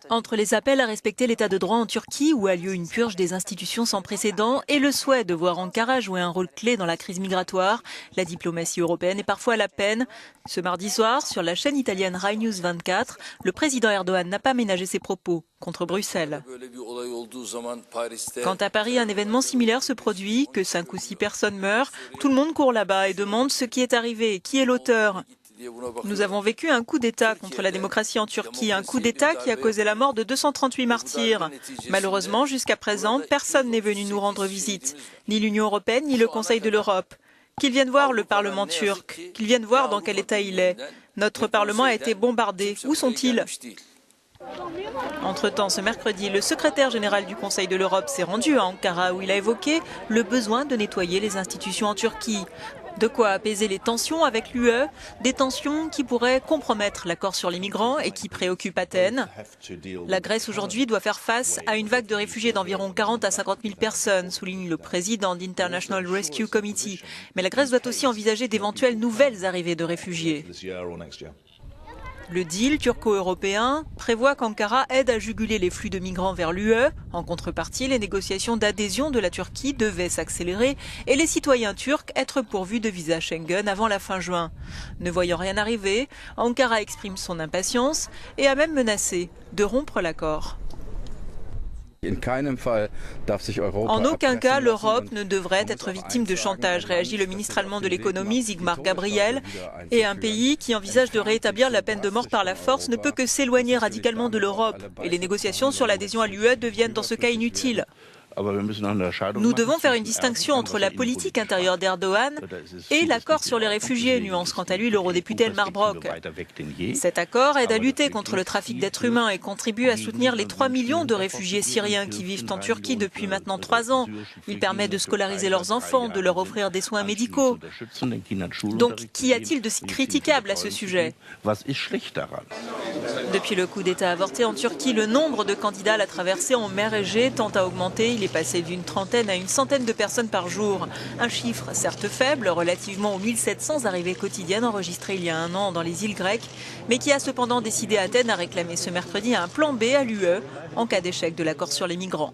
Entre les appels à respecter l'état de droit en Turquie, où a lieu une purge des institutions sans précédent, et le souhait de voir Ankara jouer un rôle clé dans la crise migratoire, la diplomatie européenne est parfois à la peine. Ce mardi soir, sur la chaîne italienne Rai News 24, le président Erdogan n'a pas ménagé ses propos contre Bruxelles. Quand à Paris un événement similaire se produit, que 5 ou 6 personnes meurent, tout le monde court là-bas et demande ce qui est arrivé, qui est l'auteur. Nous avons vécu un coup d'État contre la démocratie en Turquie, un coup d'État qui a causé la mort de 238 martyrs. Malheureusement, jusqu'à présent, personne n'est venu nous rendre visite, ni l'Union européenne, ni le Conseil de l'Europe. Qu'ils viennent voir le Parlement turc, qu'ils viennent voir dans quel état il est. Notre Parlement a été bombardé. Où sont-ils ? Entre-temps, ce mercredi, le secrétaire général du Conseil de l'Europe s'est rendu à Ankara où il a évoqué le besoin de nettoyer les institutions en Turquie. De quoi apaiser les tensions avec l'UE, des tensions qui pourraient compromettre l'accord sur les migrants et qui préoccupent Athènes. La Grèce aujourd'hui doit faire face à une vague de réfugiés d'environ 40 à 50 000 personnes, souligne le président d'International Rescue Committee. Mais la Grèce doit aussi envisager d'éventuelles nouvelles arrivées de réfugiés. Le deal turco-européen prévoit qu'Ankara aide à juguler les flux de migrants vers l'UE. En contrepartie, les négociations d'adhésion de la Turquie devaient s'accélérer et les citoyens turcs être pourvus de visa Schengen avant la fin juin. Ne voyant rien arriver, Ankara exprime son impatience et a même menacé de rompre l'accord. En aucun cas, l'Europe ne devrait être victime de chantage, réagit le ministre allemand de l'économie, Sigmar Gabriel. Et un pays qui envisage de rétablir la peine de mort par la force ne peut que s'éloigner radicalement de l'Europe. Et les négociations sur l'adhésion à l'UE deviennent dans ce cas inutiles. Nous devons faire une distinction entre la politique intérieure d'Erdogan et l'accord sur les réfugiés, nuance quant à lui l'eurodéputé Elmar Brok. Cet accord aide à lutter contre le trafic d'êtres humains et contribue à soutenir les 3 millions de réfugiés syriens qui vivent en Turquie depuis maintenant 3 ans. Il permet de scolariser leurs enfants, de leur offrir des soins médicaux. Donc, qu'y a-t-il de si critiquable à ce sujet ? Depuis le coup d'État avorté en Turquie, le nombre de candidats à la traversée en mer Égée tend à augmenter. Il est passé d'une trentaine à une centaine de personnes par jour. Un chiffre certes faible, relativement aux 1700 arrivées quotidiennes enregistrées il y a 1 an dans les îles grecques, mais qui a cependant décidé Athènes à réclamer ce mercredi un plan B à l'UE en cas d'échec de l'accord sur les migrants.